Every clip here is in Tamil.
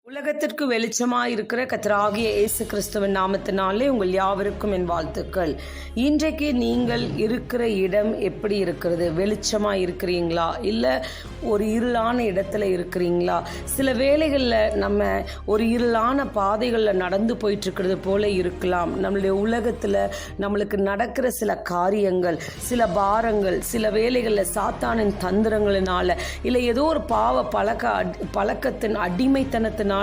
உலகத்திற்கு வெளிச்சமாய் இருக்கிற கர்த்தராகிய இயேசு கிறிஸ்துவின் நாமத்தினாலே உங்கள் யாவருக்கும் என் வாழ்த்துக்கள். இன்றைக்கு நீங்கள் இருக்கிற இடம் எப்படி இருக்கிறது? வெளிச்சமாய் இருக்கிறீங்களா, இல்லை ஒரு இருளான இடத்துல இருக்கிறீங்களா? சில வேளைகளில் நம்ம ஒரு இருளான பாதைகளில் நடந்து போயிட்டு இருக்கிறது போல இருக்கலாம். நம்மளுடைய உலகத்தில் நம்மளுக்கு நடக்கிற சில காரியங்கள், சில பாரங்கள், சில வேளைகளில் சாத்தானின் தந்திரங்களினால, இல்லை ஏதோ ஒரு பாவ பழக்கத்தின் அடிமைத்தனத்தினால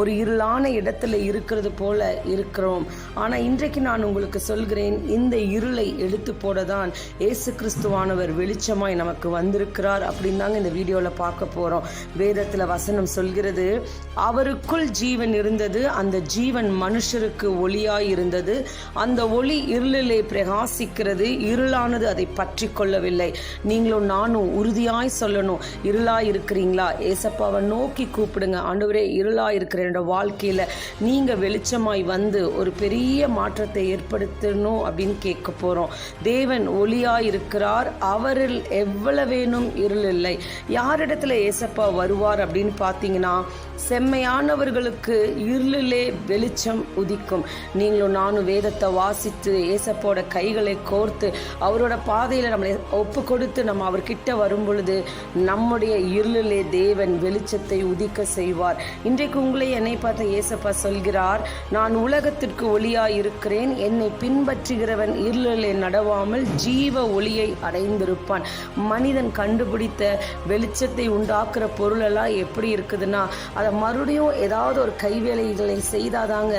ஒரு இருளான இடத்துல இருக்கிறது போல இருக்கிறோம். ஆனால் இன்றைக்கு நான் உங்களுக்கு சொல்கிறேன், இந்த இருளை எடுத்து போடதான் இயேசு கிறிஸ்துவானவர் வெளிச்சமாய் நமக்கு வந்திருக்கிறார் அப்படின்னு தாங்க இந்த வீடியோவில் பார்க்க போகிறோம். வேதத்தில் வசனம் சொல்கிறது, அவருக்குள் ஜீவன் இருந்தது, அந்த ஜீவன் மனுஷருக்கு ஒளியாய் இருந்தது, அந்த ஒளி இருளிலே பிரகாசிக்கிறது, இருளானது அதை பற்றி கொள்ளவில்லை. நீங்களும் நானும் உறுதியாய் சொல்லணும், இருளாய் இருக்கிறீங்களா? ஏசப்பாவை நோக்கி கூப்பிடுங்க. ஆண்டவரே, இருளாய் இருக்கிற என்னோட வாழ்க்கையில நீங்க வெளிச்சமாய் வந்து ஒரு பெரிய மாற்றத்தை ஏற்படுத்தணும் அப்படின்னு கேட்க போறோம். தேவன் ஒளியாய் இருக்கிறார், அவரில் எவ்வளவேனும் இருள் இல்லை. யாரிடத்துல ஏசப்பா வருவார் அப்படின்னு பார்த்தீங்கன்னா, செம்மையானவர்களுக்கு இருளிலே வெளிச்சம் உதிக்கும். நீங்களும் நானும் வேதத்தை வாசித்து ஏசப்போட கைகளை கோர்த்து அவரோட பாதையில் நம்மளை ஒப்பு கொடுத்து நம்ம அவர்கிட்ட வரும் பொழுது நம்முடைய இருளிலே தேவன் வெளிச்சத்தை உதிக்க செய்வார். இன்றைக்கு உங்களை என்னை பார்த்த ஏசப்பா சொல்கிறார், நான் உலகத்திற்கு ஒளியாய் இருக்கிறேன், என்னை பின்பற்றுகிறவன் இருளிலே நடவாமல் ஜீவ ஒளியை அடைந்திருப்பான். மனிதன் கண்டுபிடித்த வெளிச்சத்தை உண்டாக்குற பொருளெல்லாம் எப்படி இருக்குதுன்னா, அதை மறுபடியும் ஏதாவது ஒரு கைவேலைகளை செய்தாதாங்க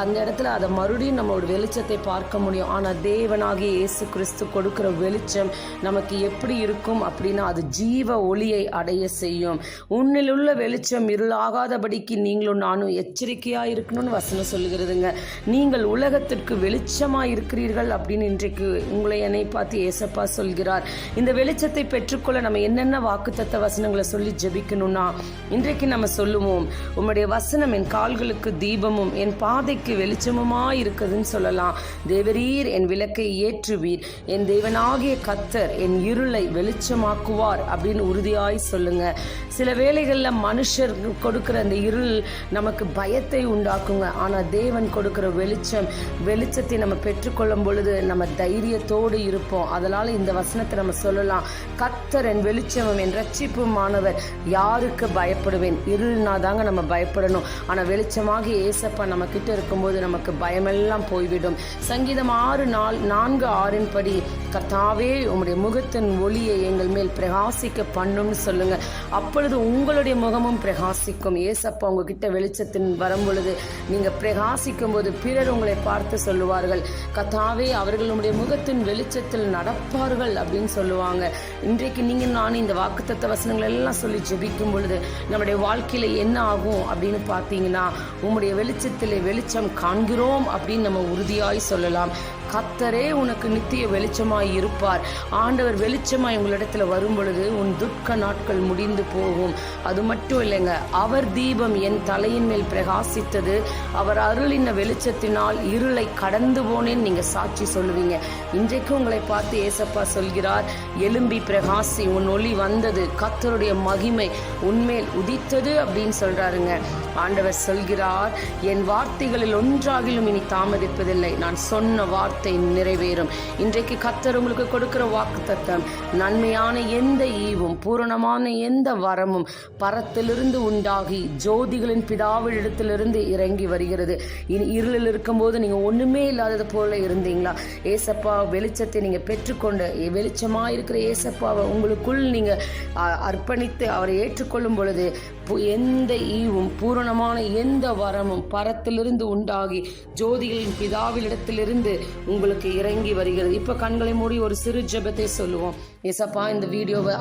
அந்த இடத்துல அதை மறுபடியும் நம்மளோட வெளிச்சத்தை பார்க்க முடியும். ஆனால் தேவனாகிய இயேசு கிறிஸ்து கொடுக்கிற வெளிச்சம் நமக்கு எப்படி இருக்கும் அப்படின்னா, அது ஜீவ ஒளியை அடைய செய்யும். உன்னில் உள்ள வெளிச்சம் இருளாகாதபடிக்கு நீங்களும் நானும் எச்சரிக்கையாக இருக்கணும்னு வசனம் சொல்லுகிறதுங்க. நீங்கள் உலகத்திற்கு வெளிச்சமாக இருக்கிறீர்கள் அப்படின்னு இன்றைக்கு உங்களை என்னை பார்த்து ஏசப்பா சொல்கிறார். இந்த வெளிச்சத்தை பெற்றுக்கொள்ள நம்ம என்னென்ன வாக்குத்தத்த வசனங்களை சொல்லி ஜெபிக்கணும்னா, இன்றைக்கு நம்ம சொல்லுவோம், உம்முடைய வசனம் என் கால்களுக்கு தீபமும் என் பாதைக்கு வெளிச்சமுமாய் இருக்குதுன்னு சொல்லலாம். தேவரீர் என் விளக்கை ஏற்றுவீர், என் தேவனாகிய கர்த்தர் என் இருளை வெளிச்சமாக்குவார் அப்படின்னு உறுதியாய் சொல்லுங்க. சில வேளைகளில் மனுஷர் கொடுக்கிற அந்த இருள் நமக்கு பயத்தை உண்டாக்குங்க. ஆனால் தேவன் கொடுக்கிற வெளிச்சத்தை நம்ம பெற்றுக்கொள்ளும் பொழுது நம்ம தைரியத்தோடு இருப்போம். அதனால இந்த வசனத்தை நம்ம சொல்லலாம், கர்த்தர் என் வெளிச்சமும் என் ரட்சிப்புமானவர், யாருக்கு பயப்படுவேன்? இருள்னா தாங்க நம்ம பயப்படணும். ஆனால் வெளிச்சமாக ஏசப்பா நம்ம கிட்ட இருக்கும்போது நமக்கு பயமெல்லாம் போய்விடும். சங்கீதம் 6:4 படி, கர்த்தாவே உம்முடைய முகத்தின் ஒளியை எங்கள் மேல் பிரகாசிக்க பண்ணும்னு சொல்லுங்க. அப்பொழுது உங்களுடைய முகமும் பிரகாசிக்கும். ஏசப்பா உங்ககிட்ட வெளிச்சத்தின் வரும் பொழுது நீங்க பிரகாசிக்கும் போது பிறர் உங்களை பார்த்து சொல்லுவார்கள், கர்த்தாவே அவர்கள் உம்முடைய முகத்தின் வெளிச்சத்தில் நடப்பார்கள் அப்படின்னு சொல்லுவாங்க. இன்றைக்கு நீங்க நான் இந்த வாக்குத்தத்த வசனங்கள் எல்லாம் சொல்லி ஜெபிக்கும் பொழுது நம்முடைய வாழ்க்கையில என்ன ஆகும் அப்படின்னு பார்த்தீங்கன்னா, உம்முடைய வெளிச்சத்திலே வெளிச்சம் காண்கிறோம் அப்படின்னு நம்ம உறுதியாய் சொல்லலாம். கர்த்தரே உனக்கு நித்திய வெளிச்சமாய் இருப்பார். ஆண்டவர் வெளிச்சமாய் உங்களிடத்துல வரும் பொழுது உன் துக்க நாட்கள் முடிந்து போகும். அது மட்டும் இல்லைங்க, அவர் தீபம் என் தலையின் மேல் பிரகாசித்தது, அவர் அருளின வெளிச்சத்தினால் இருளை கடந்து போனேன்னு நீங்க சாட்சி சொல்லுவீங்க. இன்றைக்கு உங்களை பார்த்து ஏசப்பா சொல்கிறார், எலும்பி பிரகாசி, உன் ஒளி வந்தது, கர்த்தருடைய மகிமை உன்மேல் உதித்தது அப்படின்னு சொல்றாருங்க. ஆண்டவர் சொல்கிறார், என் வார்த்தைகளில் ஒன்றாகிலும் இனி தாமதிப்பதில்லை, நான் சொன்ன வார்த்தை நிறைவேறும். இன்றைக்கு கர்த்தர் உங்களுக்கு கொடுக்கிற வாக்குத்தத்தம், நன்மையான எந்த ஈவும் பூரணமான எந்த வரமும் பரத்திலிருந்து உண்டாகி ஜோதிகளின் பிதாவிடத்திலிருந்து இறங்கி வருகிறது. இனி இருளில் இருக்கும்போது நீங்க ஒண்ணுமே இல்லாதது போல இருந்தீங்களா? ஏசப்பா வெளிச்சத்தை நீங்க பெற்றுக்கொண்டு வெளிச்சமாயிருக்கிற ஏசப்பாவை உங்களுக்குள் நீங்க அர்ப்பணித்து அவரை ஏற்றுக்கொள்ளும் பொழுது எந்த ஈவும் பூரணமான எந்த வரமும் பரத்திலிருந்து உண்டாகி ஜோதிகளின் பிதாவிடத்திலிருந்து உங்களுக்கு இறங்கி வருகிறது. இப்ப கண்களை மூடி ஒரு சிறு ஜெபத்தை சொல்லுவோம். ஏசப்பா, இந்த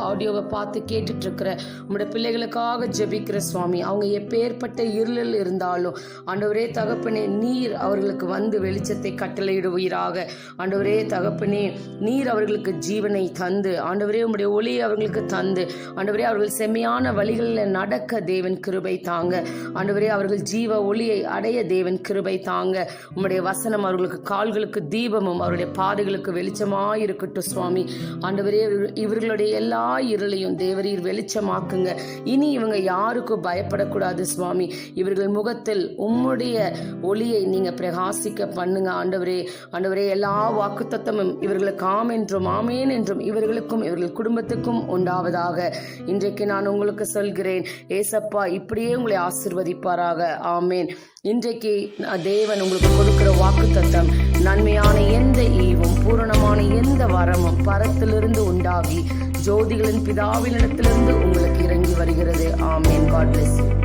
ஆடியோவை பார்த்து கேட்டுட்டு இருக்கிற உங்களுடைய பிள்ளைகளுக்காக ஜெபிக்கிற சுவாமி, அவங்க எப்பேற்பட்ட இருளில் இருந்தாலும் ஆண்டவரே தகப்பனே, நீர் அவர்களுக்கு வந்து வெளிச்சத்தை கட்டளையிடுவீராக. ஆண்டவரே தகப்பனே, நீர் அவர்களுக்கு ஜீவனை தந்து, ஆண்டவரே உம்முடைய ஒளியை அவர்களுக்கு தந்து, ஆண்டவரே அவர்கள் செம்மையான வழிகளில் நடக்க தேவன் கிருபை தாங்க. ஆண்டவரே அவர்கள் ஜீவ ஒளியை அடைய தேவன் கிருபை தாங்க. உம்முடைய வசனம் அவர்களுக்கு கால்களுக்கு தீபமும் அவருடைய பாதைகளுக்கு வெளிச்சமாயிருக்கட்டும் சுவாமி. ஆண்டவரே இவர்களுடைய எல்லா இருளையும் தேவரீர் வெளிச்சமாக்குங்க. இனி இவங்க யாருக்கும் பயப்படக்கூடாது சுவாமி. இவர்கள் முகத்தில் உம்முடைய ஒளியை நீங்க பிரகாசிக்க பண்ணுங்க ஆண்டவரே. ஆண்டவரே, எல்லா வாக்குத்தத்தமும் இவர்களுக்கு ஆம் என்றும் ஆமேன் என்றும் இவர்களுக்கும் இவர்கள் குடும்பத்துக்கும் உண்டாவதாக இன்றைக்கு நான் உங்களுக்கு சொல்கிறேன். ஏசப்பா இப்படியே உங்களை ஆசீர்வதிப்பாராக. ஆமேன். இன்றைக்கு தேவன் உங்களுக்கு கொடுக்கிற வாக்குத்தத்தம், நன்மையான எந்த ஈவும் பூரணமான எந்த வரமும் பரத்திலிருந்து உண்டாகி ஜோதிகளின் பிதாவினிடத்திலிருந்து உங்களுக்கு இறங்கி வருகிறது. ஆமேன். God bless you.